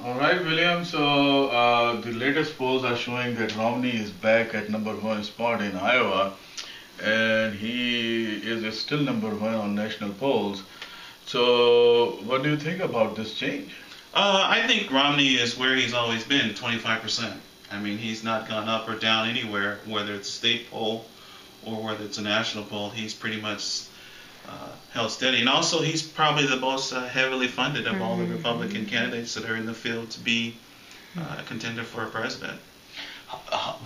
All right, William. So the latest polls are showing that Romney is back at #1 spot in Iowa, and he is still #1 on national polls. So, what do you think about this change? I think Romney is where he's always been, 25%. I mean, he's not gone up or down anywhere, whether it's a state poll or whether it's a national poll. He's pretty much held steady. And also, he's probably the most heavily funded of all the Republican candidates that are in the field to be a contender for a president.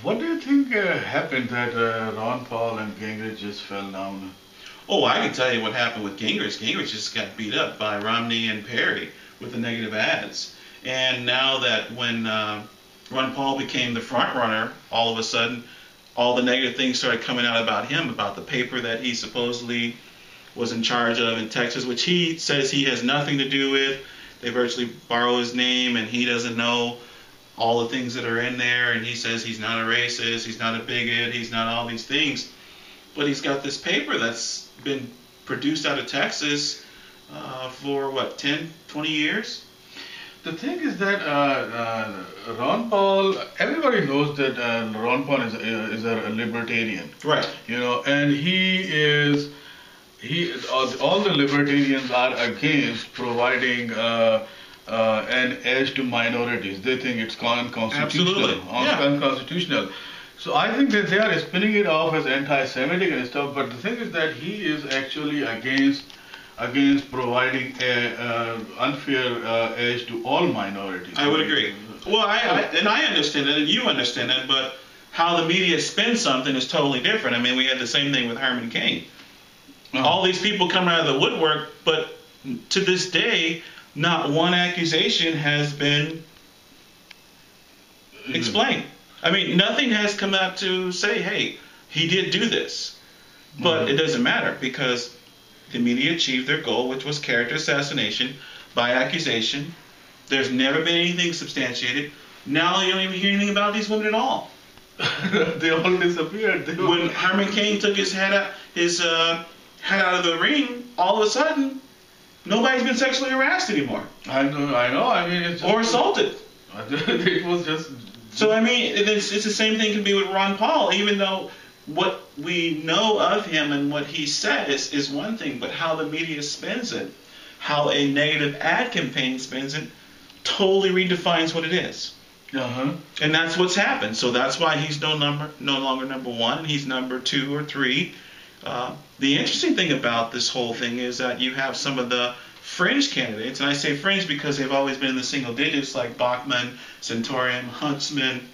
What do you think happened that Ron Paul and Gingrich just fell down? Oh, I can tell you what happened with Gingrich. Gingrich just got beat up by Romney and Perry with the negative ads. And now that when Ron Paul became the front runner, all of a sudden, all the negative things started coming out about him, about the paper that he supposedly was in charge of in Texas, which he says he has nothing to do with. They virtually borrow his name, and he doesn't know all the things that are in there, and he says he's not a racist, he's not a bigot, he's not all these things. But he's got this paper that's been produced out of Texas for, what, 10, 20 years? The thing is that Ron Paul, everybody knows that Ron Paul is a libertarian. Right. You know, and all the libertarians are against providing an edge to minorities. They think it's unconstitutional. Absolutely. Unconstitutional. So I think that they are spinning it off as anti-Semitic and stuff, but the thing is that he is actually against providing an unfair edge to all minorities. I would agree. Well, I understand that, and you understand that, but how the media spins something is totally different. I mean, we had the same thing with Herman Cain. All these people come out of the woodwork, but to this day, not one accusation has been explained. I mean, nothing has come out to say, hey, he did do this. But it doesn't matter because the media achieved their goal, which was character assassination by accusation. There's never been anything substantiated. Now you don't even hear anything about these women at all. They all disappeared. When Herman Cain took his head out of the ring, all of a sudden, nobody's been sexually harassed anymore. I know. I mean, it's or assaulted. It was just. So I mean, it's the same thing can be with Ron Paul, even though what we know of him and what he says is one thing, but how the media spins it, how a negative ad campaign spins it, totally redefines what it is. And that's what's happened. So that's why he's no longer #1. He's #2 or 3. The interesting thing about this whole thing is that you have some of the fringe candidates, and I say fringe because they've always been in the single digits, like Bachmann, Santorum, Huntsman.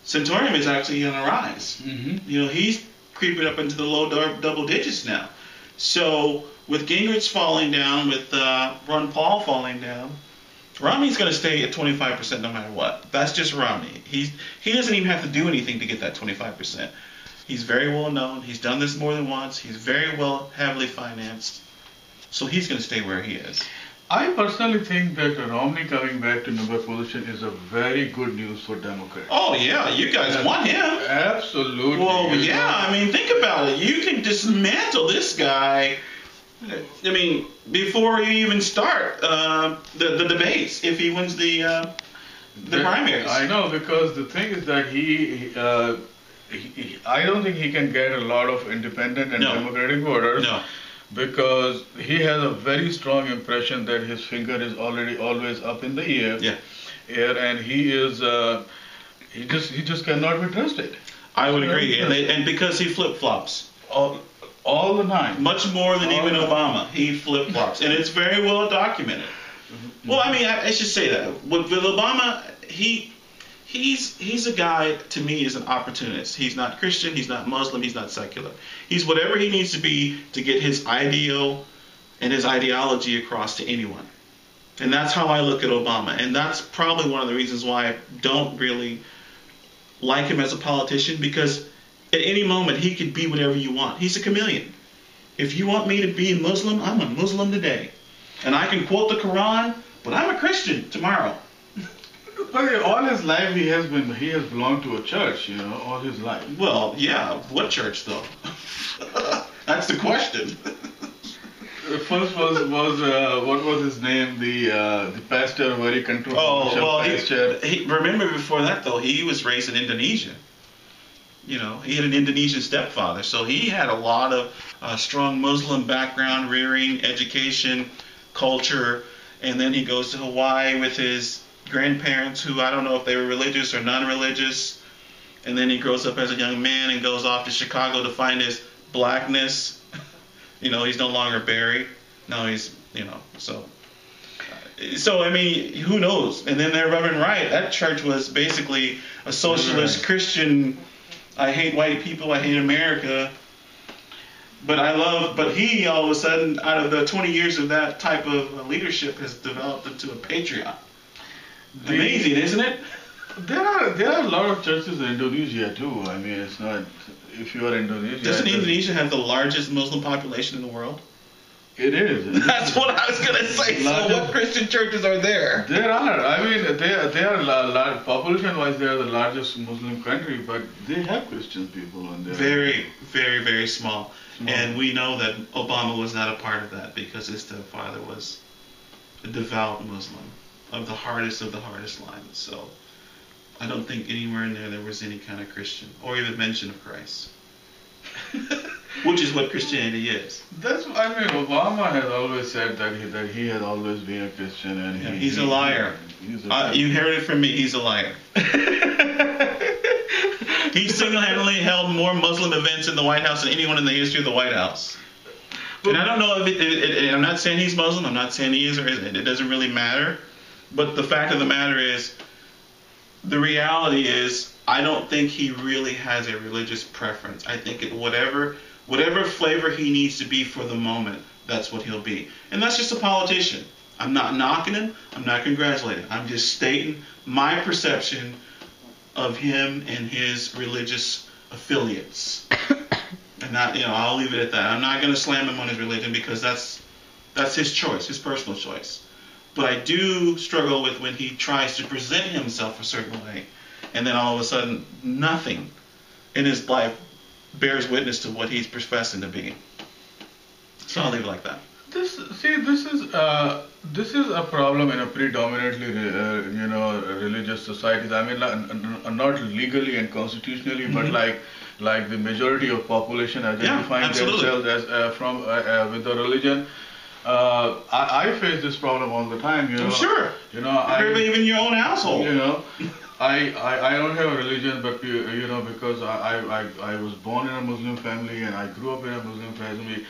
Santorum is actually on a rise. You know, he's creeping up into the low double digits now. So with Gingrich falling down, with Ron Paul falling down, Romney's going to stay at 25% no matter what. That's just Romney. He doesn't even have to do anything to get that 25%. He's very well known. He's done this more than once. He's very well, heavily financed. So he's going to stay where he is. I personally think that Romney coming back to number position is a very good news for Democrats. Oh, yeah. You guys want him. Absolutely. Well, yeah. I mean, think about it. You can dismantle this guy, I mean, before you even start the debates, if he wins the primaries. I know, because the thing is that I don't think he can get a lot of independent and Democratic voters. No. Because he has a very strong impression that his finger is always up in the air, and he just cannot be trusted. I would agree, and because he flip flops all the time, much more than even Obama, he flip flops, and it's very well documented. Well, I mean, I should say that with Obama, He's a guy, to me, is an opportunist. He's not Christian, he's not Muslim, he's not secular. He's whatever he needs to be to get his ideal and his ideology across to anyone. And that's how I look at Obama. And that's probably one of the reasons why I don't really like him as a politician, because at any moment he could be whatever you want. He's a chameleon. If you want me to be a Muslim, I'm a Muslim today. And I can quote the Quran, but I'm a Christian tomorrow. But all his life he has belonged to a church, you know, all his life. Well, yeah, what church though? That's the question. First was what was his name? The pastor, very controversial pastor. Remember before that though, he was raised in Indonesia. You know, he had an Indonesian stepfather, so he had a lot of strong Muslim background, rearing, education, culture, and then he goes to Hawaii with his grandparents, who I don't know if they were religious or non-religious, and then he grows up as a young man and goes off to Chicago to find his blackness. You know, he's no longer Barry. No, he's, you know, so I mean, who knows? And then there, Reverend Wright, that church was basically a socialist Christian. I hate white people, I hate America, but he all of a sudden, out of the 20 years of that type of leadership, has developed into a patriot. Amazing, isn't it? There are a lot of churches in Indonesia too. I mean, it's not, if you are Indonesia. Doesn't Indonesia have the largest Muslim population in the world? It is. That's what I was going to say. So what Christian churches are there? There are. I mean, they are population-wise, they are the largest Muslim country, but they have Christian people in there. Very, very, very small. And we know that Obama was not a part of that because his stepfather was a devout Muslim of the hardest line. So I don't think anywhere in there was any kind of Christian or even mention of Christ. Which is what Christianity is. That's, I mean, Obama has always said that he has always been a Christian, and he's a liar. You heard it from me. He's a liar. He single-handedly held more Muslim events in the White House than anyone in the history of the White House. And I don't know if I'm not saying he's Muslim. I'm not saying he is or isn't. It doesn't really matter. But the fact of the matter is, the reality is, I don't think he really has a religious preference. I think whatever flavor he needs to be for the moment, that's what he'll be. And that's just a politician. I'm not knocking him. I'm not congratulating him. I'm just stating my perception of him and his religious affiliates. And not, I'll leave it at that. I'm not going to slam him on his religion because that's his choice, his personal choice. But I do struggle with when he tries to present himself a certain way, and then all of a sudden, nothing in his life bears witness to what he's professing to be. So I'll leave it like that. This is a problem in a predominantly, religious societies. I mean, not legally and constitutionally, but like the majority of population identifying themselves as with the religion. I face this problem all the time. I'm sure. Even your own household. I don't have a religion, but because I was born in a Muslim family and I grew up in a Muslim family,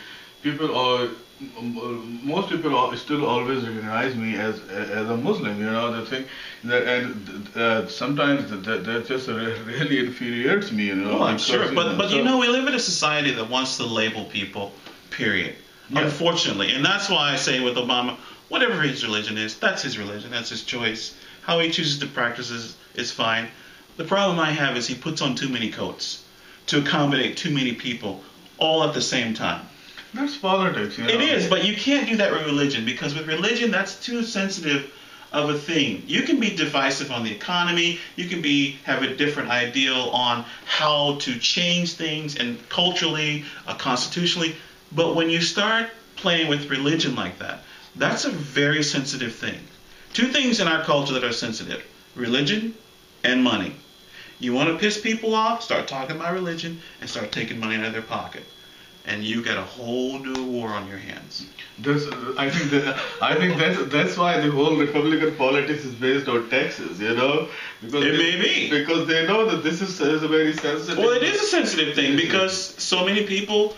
most people still always recognize me as a Muslim. The thing that, and sometimes that just really infuriates me. Oh, I'm sure, but we live in a society that wants to label people. Period. Yeah. Unfortunately, and that's why I say with Obama, whatever his religion is, that's his religion, that's his choice. How he chooses to practice is fine. The problem I have is he puts on too many coats to accommodate too many people all at the same time. That's politics. It is, but you can't do that with religion, because with religion, that's too sensitive of a thing. You can be divisive on the economy. You can have a different ideal on how to change things and culturally, constitutionally. But when you start playing with religion like that, that's a very sensitive thing. Two things in our culture that are sensitive: religion and money. You want to piss people off? Start talking about religion and start taking money out of their pocket, and you got a whole new war on your hands. I think that's why the whole Republican politics is based on taxes. Because it may be because they know that this is a very sensitive. Well, it is a sensitive thing because so many people,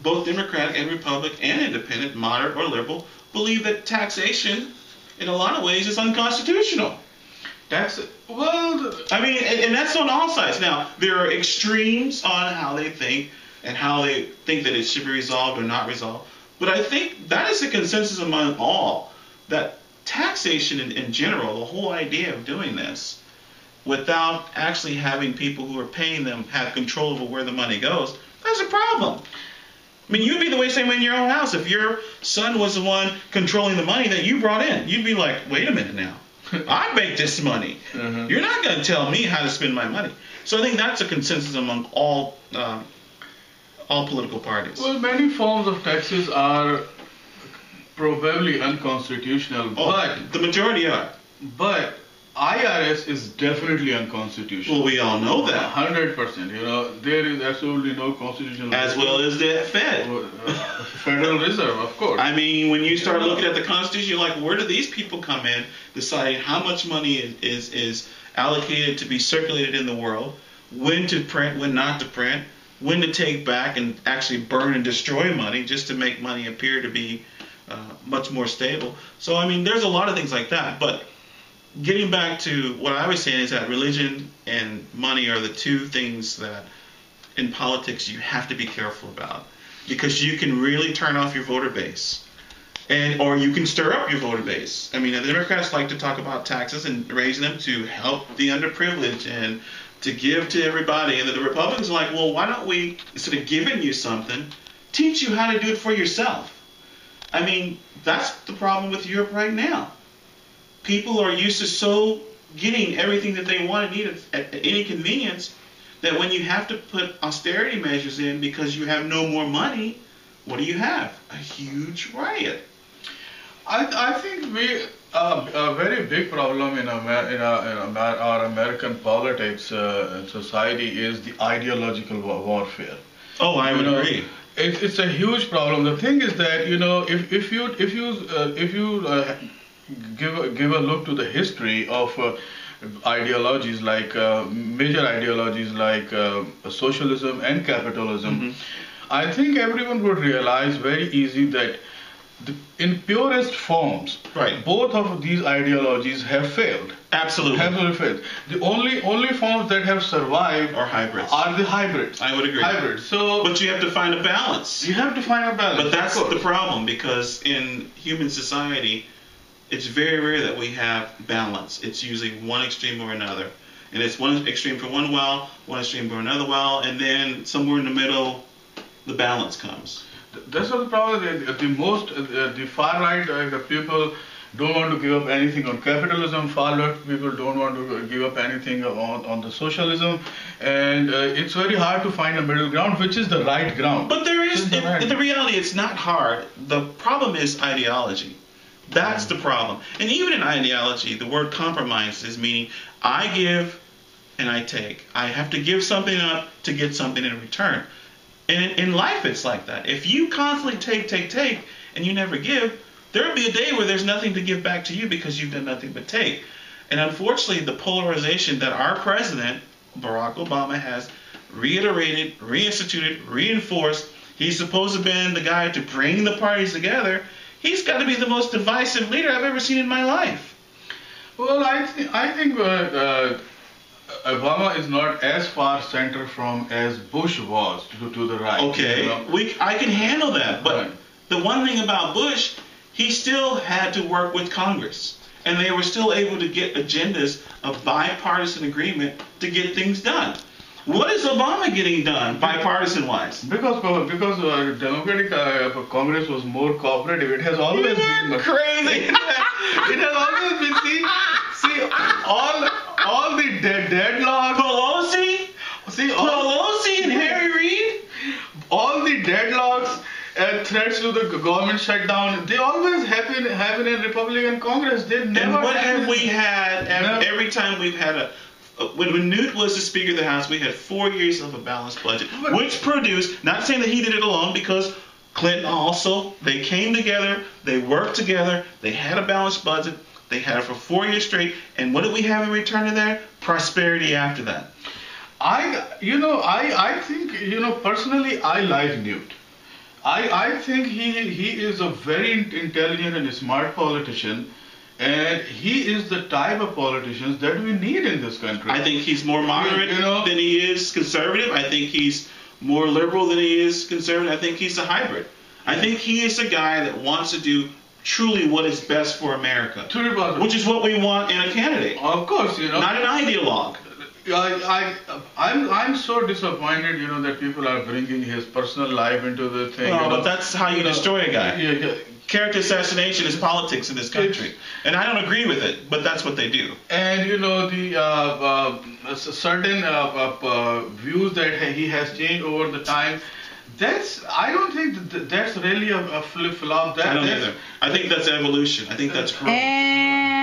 both Democratic and Republican and Independent, moderate or liberal, believe that taxation, in a lot of ways, is unconstitutional. And that's on all sides. Now, there are extremes on how they think and how they think that it should be resolved or not resolved. But I think that is a consensus among all, that taxation in general, the whole idea of doing this, without actually having people who are paying them have control over where the money goes, that's a problem. I mean, you'd be the same way in your own house. If your son was the one controlling the money that you brought in, you'd be like, wait a minute now. I make this money. Mm-hmm. You're not going to tell me how to spend my money. So I think that's a consensus among all political parties. Well, many forms of taxes are probably unconstitutional, the majority are. But IRS is definitely unconstitutional. Well, we all know that. 100%. There is absolutely no constitutional. As well as the Fed. Federal Reserve, of course. I mean, when you start looking at the Constitution, you're like, where do these people come in, deciding how much money is allocated to be circulated in the world, when to print, when not to print, when to take back and actually burn and destroy money just to make money appear to be much more stable. So, I mean, there's a lot of things like that. But getting back to what I was saying is that religion and money are the two things that in politics you have to be careful about, because you can really turn off your voter base, or you can stir up your voter base. I mean, the Democrats like to talk about taxes and raise them to help the underprivileged and to give to everybody, and the Republicans are like, well, why don't we, instead of giving you something, teach you how to do it for yourself? I mean, that's the problem with Europe right now. People are used to getting everything that they want and need at any convenience, that when you have to put austerity measures in because you have no more money, what do you have? A huge riot. I think a very big problem in our American politics and society is the ideological warfare. Oh, I would agree. It's a huge problem. The thing is that if you give a look to the history of ideologies like major ideologies like socialism and capitalism, I think everyone would realize very easy that in purest forms, both of these ideologies have failed. Absolutely. Have failed. The only forms that have survived are hybrids. Are the hybrids. I would agree. Hybrids. So, but you have to find a balance. You have to find a balance. But that's the problem, because in human society, it's very rare that we have balance. It's usually one extreme or another. And it's one extreme for one well, one extreme for another well, and then somewhere in the middle, the balance comes. That's what the problem is. The far right people don't want to give up anything on capitalism. Far left people don't want to give up anything on the socialism, and it's very hard to find a middle ground, which is the right ground. But there is, in the reality, it's not hard. The problem is ideology. That's the problem. And even in ideology, the word compromise is meaning I give and I take. I have to give something up to get something in return. And in life, it's like that. If you constantly take, and you never give, there will be a day where there's nothing to give back to you because you've done nothing but take. And unfortunately, the polarization that our president, Barack Obama, has reiterated, reinstituted, reinforced, he's supposed to have been the guy to bring the parties together. He's got to be the most divisive leader I've ever seen in my life. Well, I think Obama is not as far center from as Bush was to the right. Okay, I can handle that. But the one thing about Bush, he still had to work with Congress. And they were still able to get agendas of bipartisan agreement to get things done. What is Obama getting done, bipartisan-wise? Because Democratic Congress was more cooperative. It has always been crazy. It has always been. See, all the deadlocks. Pelosi and Harry Reid. All the deadlocks and threats to the government shutdown. They always happen in Republican Congress. They never. And what have we had every time we've had when Newt was the Speaker of the House, we had 4 years of a balanced budget, which produced, not saying that he did it alone, because Clinton also, they came together, they worked together, they had a balanced budget, they had it for 4 years straight, and what did we have in return to that? Prosperity after that. I think, personally, I like Newt. I think he is a very intelligent and smart politician. And he is the type of politicians that we need in this country. I think he's more moderate than he is conservative. I think he's more liberal than he is conservative. I think he's a hybrid. I think he is a guy that wants to do truly what is best for America, which is what we want in a candidate. Of course, not an ideologue. I'm so disappointed, that people are bringing his personal life into the thing. But that's how you destroy a guy. Yeah. Character assassination is politics in this country, and I don't agree with it, but that's what they do. And the certain views that he has changed over the time, I don't think that's really a flip flop. I don't either. I think that's evolution. I think that's growth. And